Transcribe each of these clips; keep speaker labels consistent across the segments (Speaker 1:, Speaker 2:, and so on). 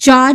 Speaker 1: 4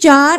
Speaker 1: 4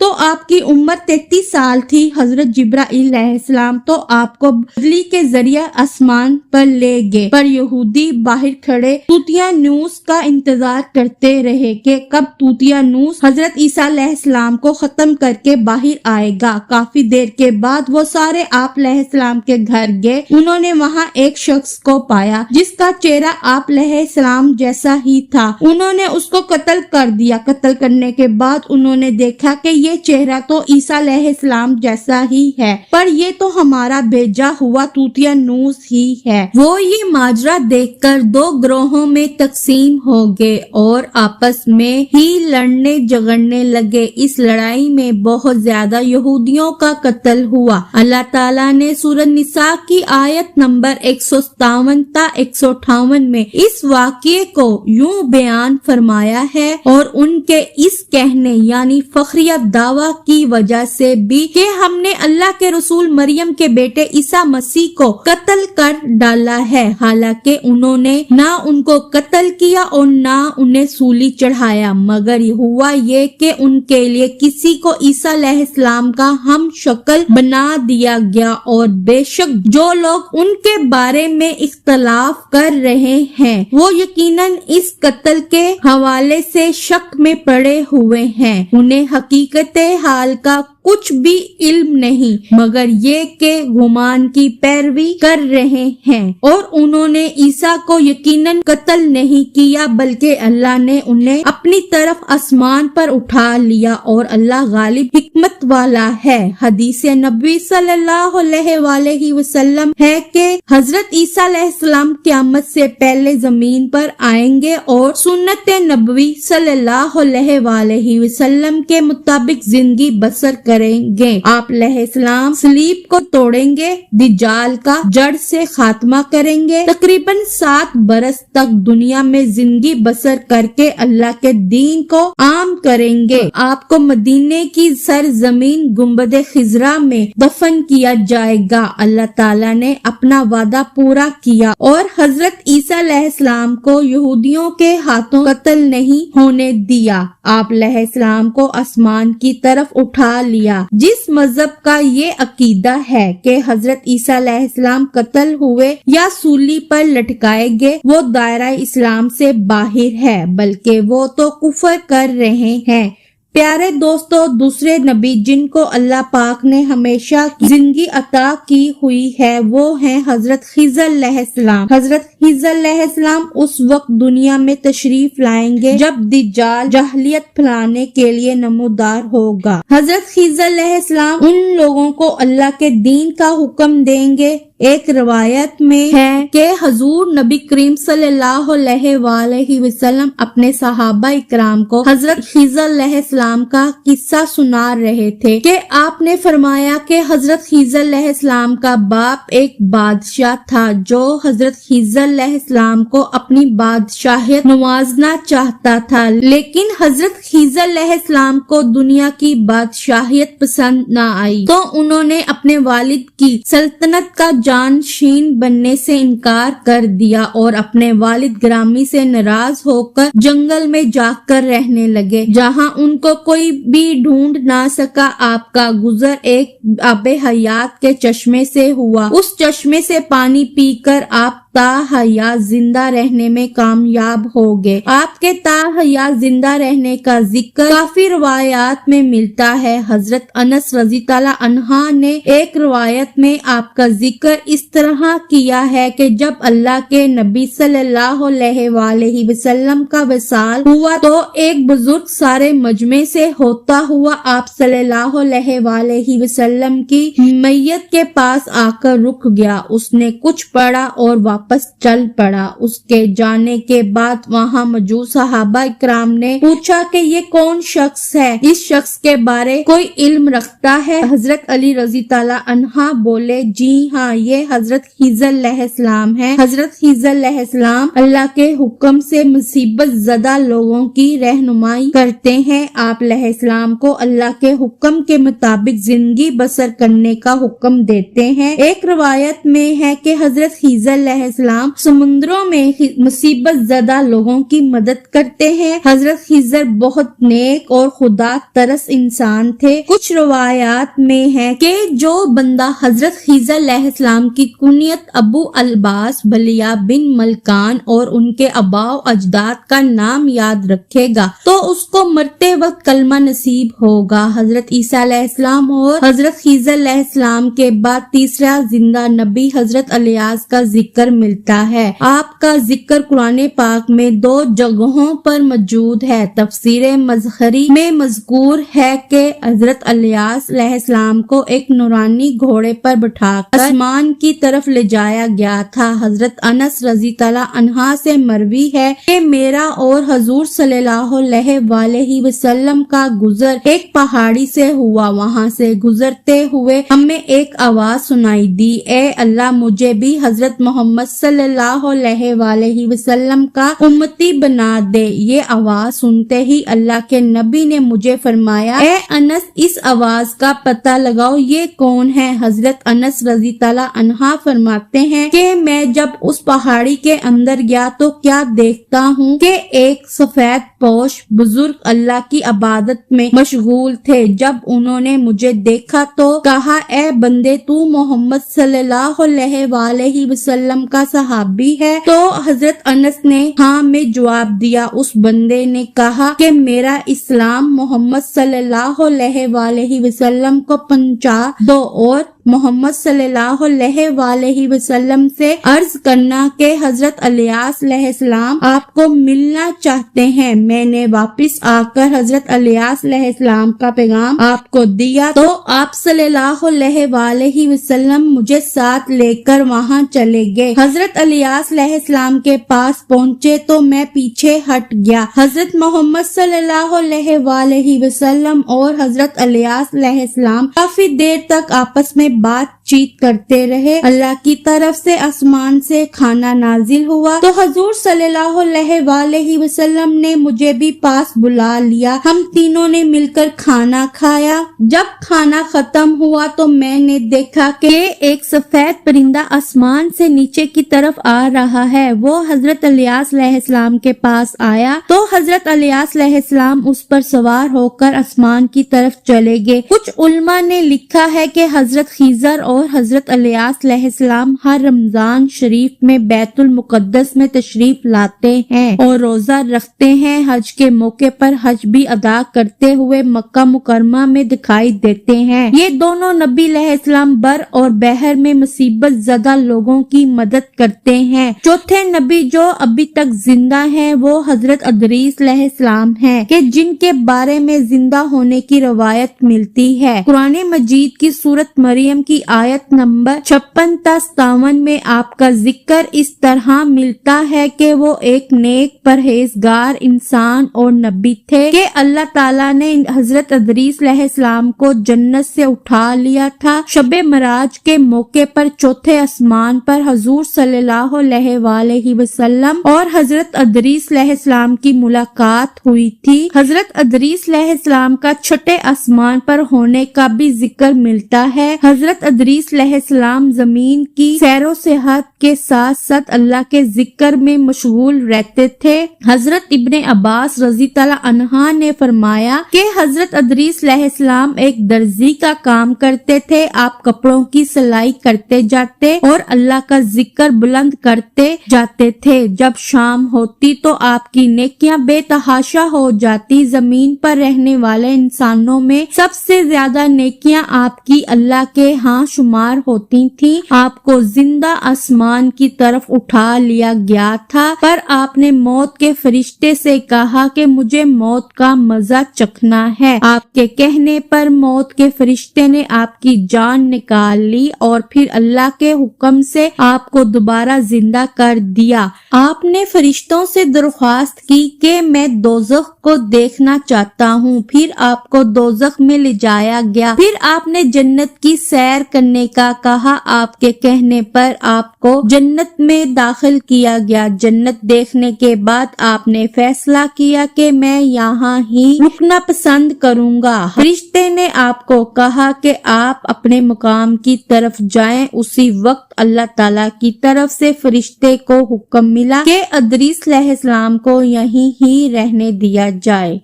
Speaker 1: تو آپ کی عمر 33 سال تھی۔ حضرت جبرائیل علیہ السلام تو آپ کو بدلی کے ذریعے آسمان پر لے گئے، پر یہودی باہر کھڑے توتیا نوس کا انتظار کرتے رہے کہ کب توتیا نوس حضرت عیسیٰ علیہ السلام کو ختم کر کے باہر آئے گا۔ کافی دیر کے بعد وہ سارے آپ علیہ السلام کے گھر گئے۔ انہوں نے وہاں ایک شخص کو پایا جس کا چہرہ آپ علیہ السلام جیسا ہی تھا۔ انہوں نے اس کو قتل کر دیا۔ قتل کرنے کے بعد انہوں نے دیکھا کہ یہ چہرہ تو عیسیٰ علیہ السلام جیسا ہی ہے، پر یہ تو ہمارا بھیجا ہوا توتیا نوس ہی ہے۔ وہ یہ ماجرا دیکھ کر دو گروہوں میں تقسیم ہو گئے اور آپس میں ہی لڑنے جھگڑنے لگے۔ اس لڑائی میں بہت زیادہ یہودیوں کا قتل ہوا۔ اللہ تعالیٰ نے سورہ نساء کی آیت نمبر 157 تا 158 میں اس واقعے کو یوں بیان فرمایا ہے، اور ان کے اس کہنے یعنی فخریہ دعویٰ کی وجہ سے بھی کہ ہم نے اللہ کے رسول مریم کے بیٹے عیسیٰ مسیح کو قتل کر ڈالا ہے، حالانکہ انہوں نے نہ ان کو قتل کیا اور نہ انہیں سولی چڑھایا، مگر ہوا یہ کہ ان کے لیے کسی کو عیسیٰ علیہ السلام کا ہم شکل بنا دیا گیا۔ اور بے شک جو لوگ ان کے بارے میں اختلاف کر رہے ہیں وہ یقیناً اس قتل کے حوالے سے شک میں پڑے ہوئے ہیں۔ انہیں حقیقت حال کا کچھ بھی علم نہیں مگر یہ کہ گمان کی پیروی کر رہے ہیں، اور انہوں نے عیسیٰ کو یقیناً قتل نہیں کیا بلکہ اللہ نے انہیں اپنی طرف آسمان پر اٹھا لیا، اور اللہ غالب حکمت والا ہے۔ حدیث نبوی صلی اللہ علیہ وآلہ وسلم ہے کہ حضرت عیسیٰ علیہ السلام قیامت سے پہلے زمین پر آئیں گے اور سنت نبوی صلی اللہ علیہ وآلہ وسلم کے مطابق زندگی بسر کریں گے۔ آپ علیہ السلام صلیب کو توڑیں گے، دجال کا جڑ سے خاتمہ کریں گے، تقریباً 7 برس تک دنیا میں زندگی بسر کر کے اللہ کے دین کو عام کریں گے۔ آپ کو مدینے کی سرزمین گنبد خضرا میں دفن کیا جائے گا۔ اللہ تعالیٰ نے اپنا وعدہ پورا کیا اور حضرت عیسیٰ علیہ السلام کو یہودیوں کے ہاتھوں قتل نہیں ہونے دیا۔ آپ علیہ السلام کو آسمان کی طرف اٹھا لیا۔ جس مذہب کا یہ عقیدہ ہے کہ حضرت عیسیٰ علیہ السلام قتل ہوئے یا سولی پر لٹکائے گئے وہ دائرہ اسلام سے باہر ہے، بلکہ وہ تو کفر کر رہے ہیں۔ پیارے دوستو، دوسرے نبی جن کو اللہ پاک نے ہمیشہ زندگی عطا کی ہوئی ہے وہ ہیں حضرت خضر علیہ السلام۔ حضرت خضر علیہ السلام اس وقت دنیا میں تشریف لائیں گے جب دجال جاہلیت پھیلانے کے لیے نمودار ہوگا۔ حضرت خضر علیہ السلام ان لوگوں کو اللہ کے دین کا حکم دیں گے۔ ایک روایت میں ہے کہ حضور نبی کریم صلی اللہ علیہ وآلہ وسلم اپنے صحابہ اکرام کو حضرت خضر علیہ السلام کا قصہ سنا رہے تھے کہ آپ نے فرمایا کہ حضرت خضر علیہ السلام کا باپ ایک بادشاہ تھا جو حضرت خضر علیہ السلام کو اپنی بادشاہیت نوازنا چاہتا تھا، لیکن حضرت خضر علیہ السلام کو دنیا کی بادشاہیت پسند نہ آئی، تو انہوں نے اپنے والد کی سلطنت کا جانشین بننے سے انکار کر دیا اور اپنے والد گرامی سے ناراض ہو کر جنگل میں جا کر رہنے لگے، جہاں ان کو کوئی بھی ڈھونڈ نہ سکا۔ آپ کا گزر ایک آب حیات کے چشمے سے ہوا۔ اس چشمے سے پانی پی کر آپ تا حیات زندہ رہنے میں کامیاب ہو گئے۔ آپ کے تا حیات زندہ رہنے کا ذکر کافی روایات میں ملتا ہے۔ حضرت انس رضی اللہ عنہ نے ایک روایت میں آپ کا ذکر اس طرح کیا ہے کہ جب اللہ کے نبی صلی اللہ علیہ وآلہ وسلم کا وصال ہوا تو ایک بزرگ سارے مجمع سے ہوتا ہوا آپ صلی اللہ علیہ وآلہ وسلم کی میت کے پاس آ کر رک گیا۔ اس نے کچھ پڑھا اور واپس چل پڑا۔ اس کے جانے کے بعد وہاں موجود صحابہ اکرام نے پوچھا کہ یہ کون شخص ہے، اس شخص کے بارے کوئی علم رکھتا ہے؟ حضرت علی رضی اللہ عنہ بولے جی ہاں، یہ حضرت خضر علیہ السلام ہے۔ حضرت خضر علیہ السلام اللہ کے حکم سے مصیبت زدہ لوگوں کی رہنمائی کرتے ہیں۔ آپ علیہ السلام کو اللہ کے حکم کے مطابق زندگی بسر کرنے کا حکم دیتے ہیں۔ ایک روایت میں ہے کہ حضرت خضر علیہ السلام سمندروں میں مصیبت زدہ لوگوں کی مدد کرتے ہیں۔ حضرت خضر بہت نیک اور خدا ترس انسان تھے۔ کچھ روایات میں ہے کہ جو بندہ حضرت خضر علیہ السلام کی کنیت ابو العباس بلیا بن ملکان اور ان کے آباء و اجداد کا نام یاد رکھے گا تو اس کو مرتے وقت کلمہ نصیب ہوگا۔ حضرت عیسیٰ علیہ السلام اور حضرت خضر علیہ السلام کے بعد تیسرا زندہ نبی حضرت الیاس کا ذکر ملتا ہے۔ آپ کا ذکر قرآن پاک میں 2 جگہوں پر موجود ہے۔ تفسیر مظہری میں مذکور ہے کہ حضرت الیاس علیہ السلام کو ایک نورانی گھوڑے پر بٹھا کر آسمان کی طرف لے جایا گیا تھا۔ حضرت انس رضی اللہ عنہ سے مروی ہے کہ میرا اور حضور صلی اللہ علیہ وآلہ وسلم کا گزر ایک پہاڑی سے ہوا۔ وہاں سے گزرتے ہوئے ہمیں ایک آواز سنائی دی، اے اللہ مجھے بھی حضرت محمد صلی اللہ علیہ وآلہ وسلم کا امتی بنا دے۔ یہ آواز سنتے ہی اللہ کے نبی نے مجھے فرمایا، اے انس اس آواز کا پتہ لگاؤ یہ کون ہے۔ حضرت انس رضی اللہ عنہ فرماتے ہیں کہ میں جب اس پہاڑی کے اندر گیا تو کیا دیکھتا ہوں کہ ایک سفید پوش بزرگ اللہ کی عبادت میں مشغول تھے۔ جب انہوں نے مجھے دیکھا تو کہا، اے بندے تو محمد صلی اللہ علیہ وآلہ وسلم کا صحابی ہے؟ تو حضرت انس نے ہاں میں جواب دیا۔ اس بندے نے کہا کہ میرا اسلام محمد صلی اللہ علیہ وآلہ وسلم کو پہنچا دو اور محمد صلی اللہ علیہ وآلہ وسلم سے عرض کرنا کہ حضرت الیاس علیہ السلام آپ کو ملنا چاہتے ہیں۔ میں نے واپس آ کر حضرت الیاس علیہ السلام کا پیغام آپ کو دیا تو آپ صلی اللہ علیہ وآلہ وسلم مجھے ساتھ لے کر وہاں چلے گئے۔ حضرت الیاس علیہ السلام کے پاس پہنچے تو میں پیچھے ہٹ گیا۔ حضرت محمد صلی اللہ علیہ وآلہ وسلم اور حضرت الیاس علیہ السلام کافی دیر تک آپس میں بات چیت کرتے رہے۔ اللہ کی طرف سے آسمان سے کھانا نازل ہوا تو حضور صلی اللہ علیہ وآلہ وسلم نے مجھے بھی پاس بلا لیا۔ ہم تینوں نے مل کر کھانا کھایا۔ جب کھانا ختم ہوا تو میں نے دیکھا کہ ایک سفید پرندہ آسمان سے نیچے کی طرف آ رہا ہے۔ وہ حضرت الیاس علیہ السلام کے پاس آیا تو حضرت الیاس علیہ السلام اس پر سوار ہو کر آسمان کی طرف چلے گئے۔ کچھ علماء نے لکھا ہے کہ حضرت خضر اور حضرت الیاس علیہ السلام ہر رمضان شریف میں بیت المقدس میں تشریف لاتے ہیں اور روزہ رکھتے ہیں۔ حج کے موقع پر حج بھی ادا کرتے ہوئے مکہ مکرمہ میں دکھائی دیتے ہیں۔ یہ دونوں نبی علیہ السلام بر اور بحر میں مصیبت زدہ لوگوں کی مدد کرتے ہیں۔ چوتھے نبی جو ابھی تک زندہ ہیں وہ حضرت ادریس علیہ السلام ہیں کہ جن کے بارے میں زندہ ہونے کی روایت ملتی ہے۔ قرآن مجید کی سورت مریم کی آیت نمبر 56 تا 57 میں آپ کا ذکر اس طرح ملتا ہے کہ وہ ایک نیک پرہیزگار انسان اور نبی تھے کہ اللہ تعالیٰ نے حضرت ادریس علیہ السلام کو جنت سے اٹھا لیا تھا۔ شب معراج کے موقع پر چوتھے آسمان پر حضور صلی اللہ علیہ وآلہ وسلم اور حضرت ادریس علیہ السلام کی ملاقات ہوئی تھی۔ حضرت ادریس علیہ السلام کا چھٹے آسمان پر ہونے کا بھی ذکر ملتا ہے۔ حضرت ادریس علیہ السلام زمین کی سیر و سیاحت کے ساتھ ساتھ اللہ کے ذکر میں مشغول رہتے تھے۔ حضرت ابن عباس رضی اللہ عنہ نے فرمایا کہ حضرت ادریس علیہ السلام ایک درزی کا کام کرتے تھے۔ آپ کپڑوں کی سلائی کرتے جاتے اور اللہ کا ذکر بلند کرتے جاتے تھے۔ جب شام ہوتی تو آپ کی نیکیاں بے تحاشا ہو جاتی۔ زمین پر رہنے والے انسانوں میں سب سے زیادہ نیکیاں آپ کی اللہ کے ہاں شمار ہوتی تھیں۔ آپ کو زندہ آسمان کی طرف اٹھا لیا گیا تھا پر آپ نے موت کے فرشتے سے کہا کہ مجھے موت کا مزہ چکھنا ہے۔ آپ کے کہنے پر موت کے فرشتے نے آپ کی جان نکال لی اور پھر اللہ کے حکم سے آپ کو دوبارہ زندہ کر دیا۔ آپ نے فرشتوں سے درخواست کی کہ میں دوزخ کو دیکھنا چاہتا ہوں۔ پھر آپ کو دوزخ میں لے جایا گیا۔ پھر آپ نے جنت کی سیر کرنے رہنے کا کہا، آپ کے کہنے پر آپ کو جنت میں داخل کیا گیا۔ جنت دیکھنے کے بعد آپ نے فیصلہ کیا کہ میں یہاں ہی رکنا پسند کروں گا۔ فرشتے نے آپ کو کہا کہ آپ اپنے مقام کی طرف جائیں۔ اسی وقت اللہ تعالیٰ کی طرف سے فرشتے کو حکم ملا کہ ادریس علیہ السلام کو یہیں ہی رہنے دیا جائے۔